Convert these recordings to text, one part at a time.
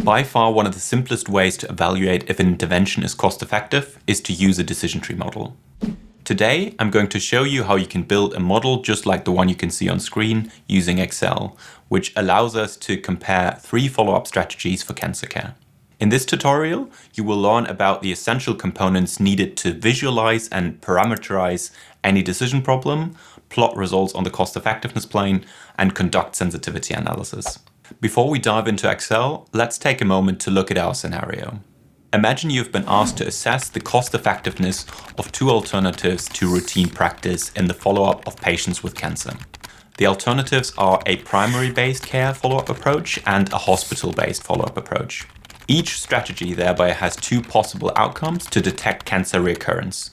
By far, one of the simplest ways to evaluate if an intervention is cost-effective is to use a decision tree model. Today, I'm going to show you how you can build a model just like the one you can see on screen using Excel, which allows us to compare 3 follow-up strategies for cancer care. In this tutorial, you will learn about the essential components needed to visualize and parameterize any decision problem, plot results on the cost-effectiveness plane, and conduct sensitivity analysis. Before we dive into Excel, let's take a moment to look at our scenario. Imagine you've been asked to assess the cost-effectiveness of 2 alternatives to routine practice in the follow-up of patients with cancer. The alternatives are a primary-based care follow-up approach and a hospital-based follow-up approach. Each strategy thereby has 2 possible outcomes to detect cancer recurrence: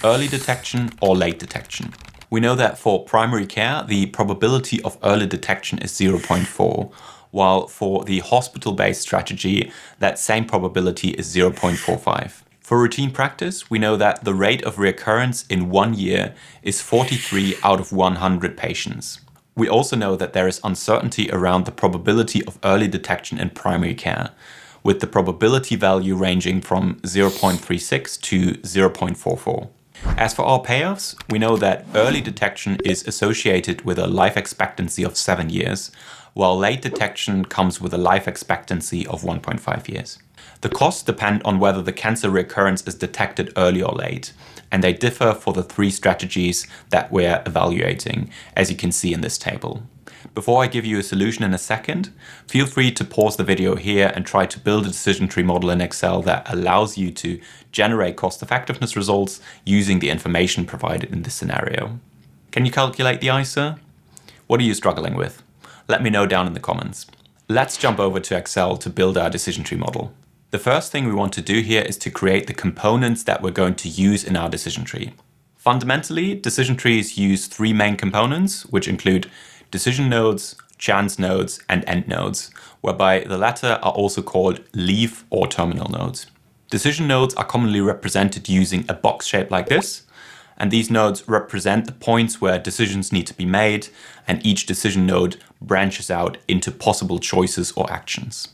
early detection or late detection. We know that for primary care, the probability of early detection is 0.4, while for the hospital-based strategy, that same probability is 0.45. For routine practice, we know that the rate of recurrence in 1 year is 43 out of 100 patients. We also know that there is uncertainty around the probability of early detection in primary care, with the probability value ranging from 0.36 to 0.44. As for our payoffs, we know that early detection is associated with a life expectancy of 7 years, while late detection comes with a life expectancy of 1.5 years. The costs depend on whether the cancer recurrence is detected early or late, and they differ for the 3 strategies that we're evaluating, as you can see in this table. Before I give you a solution in a second, feel free to pause the video here and try to build a decision tree model in Excel that allows you to generate cost-effectiveness results using the information provided in this scenario. Can you calculate the ICER? What are you struggling with? Let me know down in the comments. Let's jump over to Excel to build our decision tree model. The first thing we want to do here is to create the components that we're going to use in our decision tree. Fundamentally, decision trees use 3 main components, which include decision nodes, chance nodes, and end nodes, whereby the latter are also called leaf or terminal nodes. Decision nodes are commonly represented using a box shape like this, and these nodes represent the points where decisions need to be made, and each decision node branches out into possible choices or actions.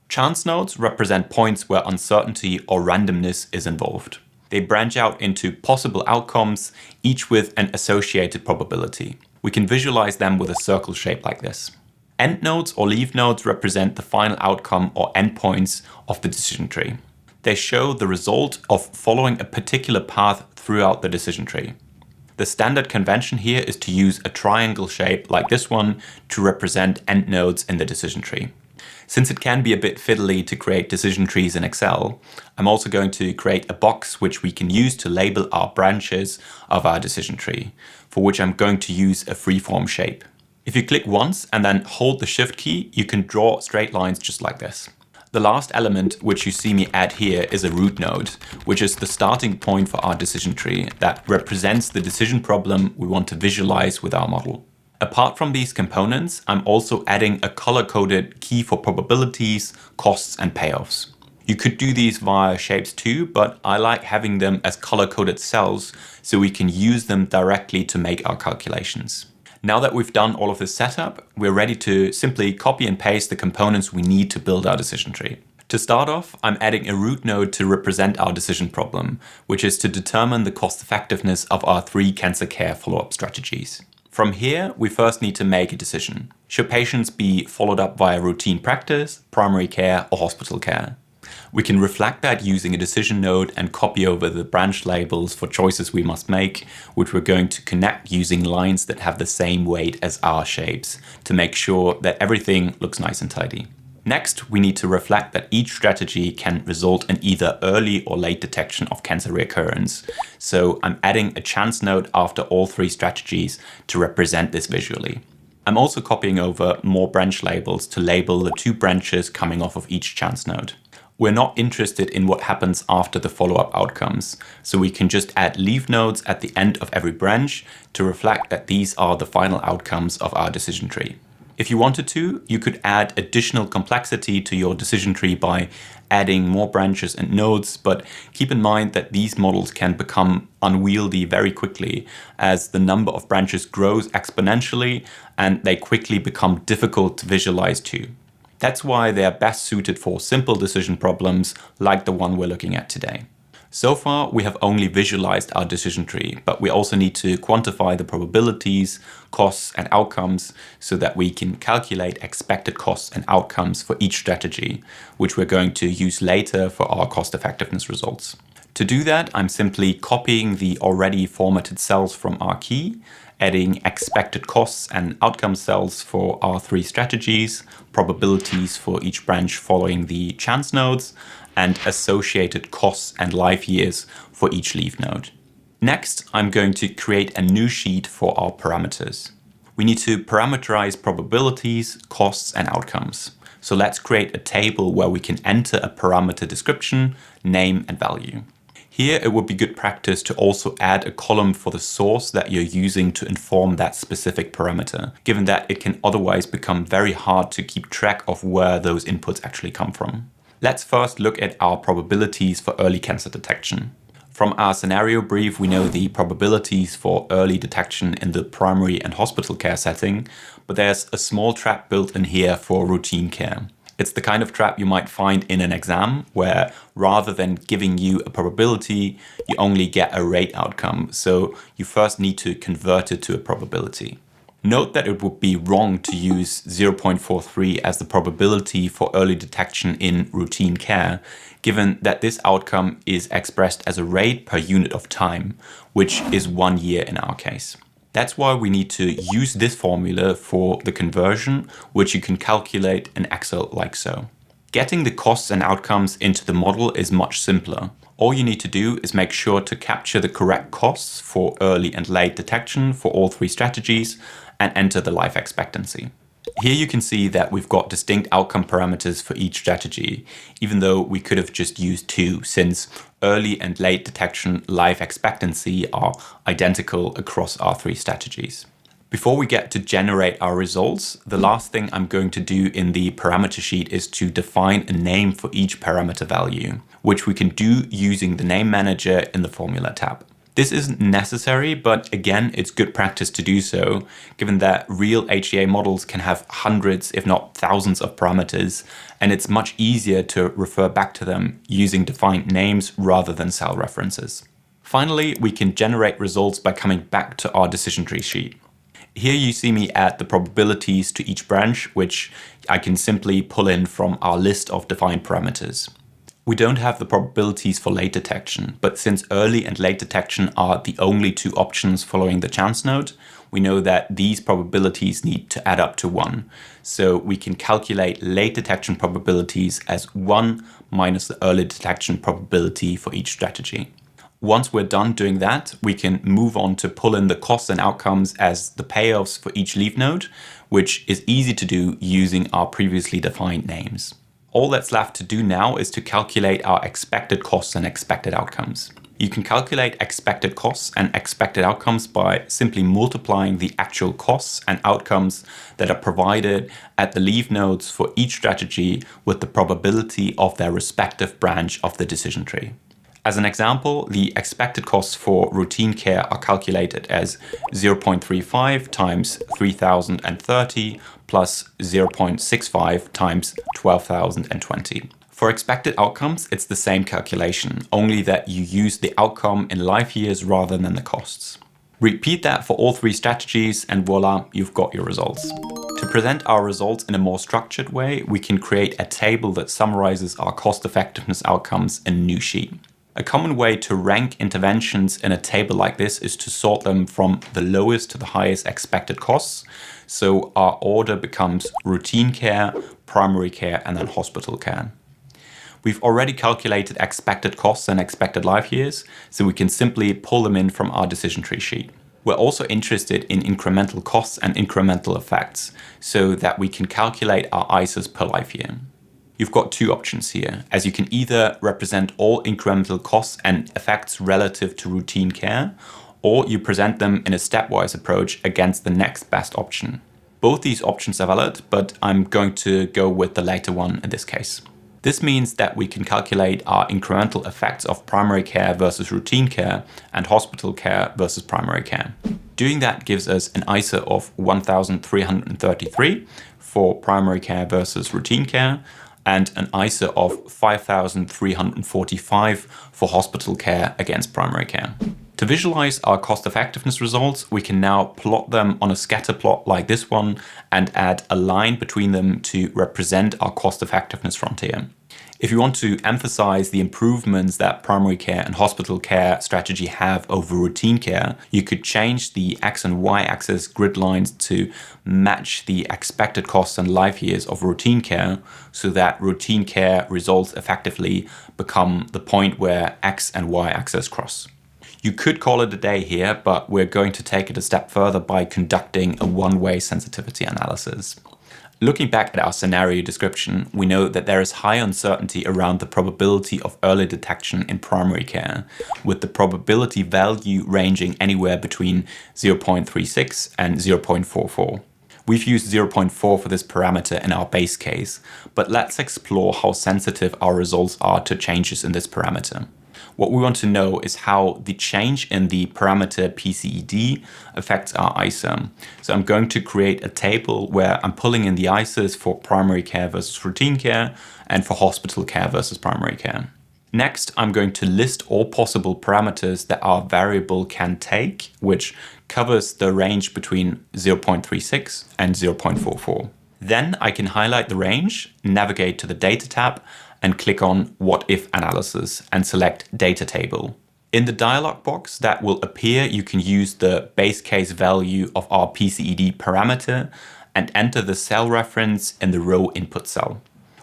Chance nodes represent points where uncertainty or randomness is involved. They branch out into possible outcomes, each with an associated probability. We can visualize them with a circle shape like this. End nodes or leaf nodes represent the final outcome or endpoints of the decision tree. They show the result of following a particular path throughout the decision tree. The standard convention here is to use a triangle shape like this one to represent end nodes in the decision tree. Since it can be a bit fiddly to create decision trees in Excel, I'm also going to create a box which we can use to label our branches of our decision tree, for which I'm going to use a freeform shape. If you click once and then hold the Shift key, you can draw straight lines just like this. The last element which you see me add here is a root node, which is the starting point for our decision tree that represents the decision problem we want to visualize with our model. Apart from these components, I'm also adding a color-coded key for probabilities, costs, and payoffs. You could do these via shapes too, but I like having them as color-coded cells so we can use them directly to make our calculations. Now that we've done all of this setup, we're ready to simply copy and paste the components we need to build our decision tree. To start off, I'm adding a root node to represent our decision problem, which is to determine the cost-effectiveness of our 3 cancer care follow-up strategies. From here, we first need to make a decision. Should patients be followed up via routine practice, primary care, or hospital care? We can reflect that using a decision node and copy over the branch labels for choices we must make, which we're going to connect using lines that have the same weight as our shapes to make sure that everything looks nice and tidy. Next, we need to reflect that each strategy can result in either early or late detection of cancer recurrence. So I'm adding a chance node after all 3 strategies to represent this visually. I'm also copying over more branch labels to label the 2 branches coming off of each chance node. We're not interested in what happens after the follow-up outcomes, so we can just add leaf nodes at the end of every branch to reflect that these are the final outcomes of our decision tree. If you wanted to, you could add additional complexity to your decision tree by adding more branches and nodes, but keep in mind that these models can become unwieldy very quickly as the number of branches grows exponentially and they quickly become difficult to visualize too. That's why they are best suited for simple decision problems like the one we're looking at today. So far, we have only visualized our decision tree, but we also need to quantify the probabilities, costs, and outcomes so that we can calculate expected costs and outcomes for each strategy, which we're going to use later for our cost effectiveness results. To do that, I'm simply copying the already formatted cells from our key, adding expected costs and outcome cells for our 3 strategies, probabilities for each branch following the chance nodes, and associated costs and life years for each leaf node. Next, I'm going to create a new sheet for our parameters. We need to parameterize probabilities, costs, and outcomes. So let's create a table where we can enter a parameter description, name, and value. Here, it would be good practice to also add a column for the source that you're using to inform that specific parameter, given that it can otherwise become very hard to keep track of where those inputs actually come from. Let's first look at our probabilities for early cancer detection. From our scenario brief, we know the probabilities for early detection in the primary and hospital care setting, but there's a small trap built in here for routine care. It's the kind of trap you might find in an exam where rather than giving you a probability, you only get a rate outcome. So you first need to convert it to a probability. Note that it would be wrong to use 0.43 as the probability for early detection in routine care, given that this outcome is expressed as a rate per unit of time, which is 1 year in our case. That's why we need to use this formula for the conversion, which you can calculate in Excel like so. Getting the costs and outcomes into the model is much simpler. All you need to do is make sure to capture the correct costs for early and late detection for all 3 strategies and enter the life expectancy. Here you can see that we've got distinct outcome parameters for each strategy, even though we could have just used 2, since early and late detection life expectancy are identical across our 3 strategies. Before we get to generate our results, the last thing I'm going to do in the parameter sheet is to define a name for each parameter value, which we can do using the name manager in the formula tab. This isn't necessary, but again, it's good practice to do so, given that real HEA models can have hundreds, if not thousands of parameters, and it's much easier to refer back to them using defined names rather than cell references. Finally, we can generate results by coming back to our decision tree sheet. Here you see me add the probabilities to each branch, which I can simply pull in from our list of defined parameters. We don't have the probabilities for late detection, but since early and late detection are the only 2 options following the chance node, we know that these probabilities need to add up to 1. So we can calculate late detection probabilities as 1 minus the early detection probability for each strategy. Once we're done doing that, we can move on to pull in the costs and outcomes as the payoffs for each leaf node, which is easy to do using our previously defined names. All that's left to do now is to calculate our expected costs and expected outcomes. You can calculate expected costs and expected outcomes by simply multiplying the actual costs and outcomes that are provided at the leaf nodes for each strategy with the probability of their respective branch of the decision tree. As an example, the expected costs for routine care are calculated as 0.35 times 3030 plus 0.65 times 12,020. For expected outcomes, it's the same calculation, only that you use the outcome in life years rather than the costs. Repeat that for all 3 strategies and voila, you've got your results. To present our results in a more structured way, we can create a table that summarizes our cost effectiveness outcomes in a new sheet. A common way to rank interventions in a table like this is to sort them from the lowest to the highest expected costs. So our order becomes routine care, primary care, and then hospital care. We've already calculated expected costs and expected life years, so we can simply pull them in from our decision tree sheet. We're also interested in incremental costs and incremental effects, so that we can calculate our ICERs per life year. You've got 2 options here, as you can either represent all incremental costs and effects relative to routine care, or you present them in a stepwise approach against the next best option. Both these options are valid, but I'm going to go with the later one in this case. This means that we can calculate our incremental effects of primary care versus routine care and hospital care versus primary care. Doing that gives us an ICER of 1,333 for primary care versus routine care, and an ICER of 5,345 for hospital care against primary care. To visualize our cost effectiveness results, we can now plot them on a scatter plot like this one and add a line between them to represent our cost effectiveness frontier. If you want to emphasize the improvements that primary care and hospital care strategy have over routine care, you could change the X and Y axis grid lines to match the expected costs and life years of routine care so that routine care results effectively become the point where X and Y axis cross. You could call it a day here, but we're going to take it a step further by conducting a one-way sensitivity analysis. Looking back at our scenario description, we know that there is high uncertainty around the probability of early detection in primary care, with the probability value ranging anywhere between 0.36 and 0.44. We've used 0.4 for this parameter in our base case, but let's explore how sensitive our results are to changes in this parameter. What we want to know is how the change in the parameter PCED affects our ICER. So I'm going to create a table where I'm pulling in the ICERs for primary care versus routine care and for hospital care versus primary care. Next, I'm going to list all possible parameters that our variable can take, which covers the range between 0.36 and 0.44. Then I can highlight the range, navigate to the Data tab, and click on What If Analysis and select Data Table. In the dialog box that will appear, you can use the base case value of our PCED parameter and enter the cell reference in the row input cell.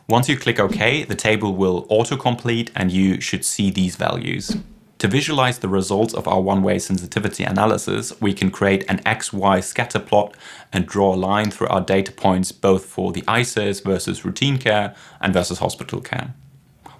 Once you click OK, the table will autocomplete and you should see these values. To visualize the results of our one-way sensitivity analysis, we can create an XY scatter plot and draw a line through our data points both for the ICERs versus routine care and versus hospital care.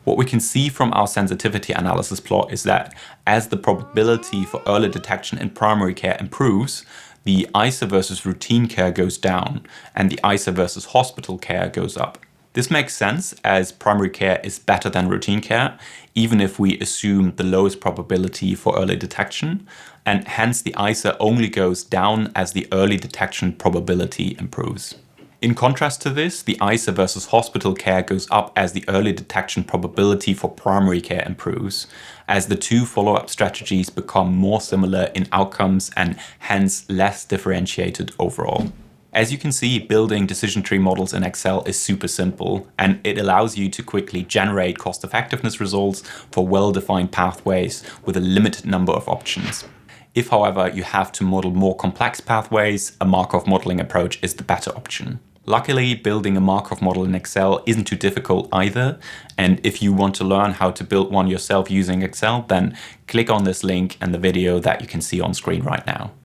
What we can see from our sensitivity analysis plot is that as the probability for early detection in primary care improves, the ICER versus routine care goes down and the ICER versus hospital care goes up. This makes sense as primary care is better than routine care, even if we assume the lowest probability for early detection, and hence the ICER only goes down as the early detection probability improves. In contrast to this, the ICER versus hospital care goes up as the early detection probability for primary care improves, as the two follow-up strategies become more similar in outcomes and hence less differentiated overall. As you can see, building decision tree models in Excel is super simple, and it allows you to quickly generate cost effectiveness results for well-defined pathways with a limited number of options. If, however, you have to model more complex pathways, a Markov modeling approach is the better option. Luckily, building a Markov model in Excel isn't too difficult either, and if you want to learn how to build one yourself using Excel, then click on this link and the video that you can see on screen right now.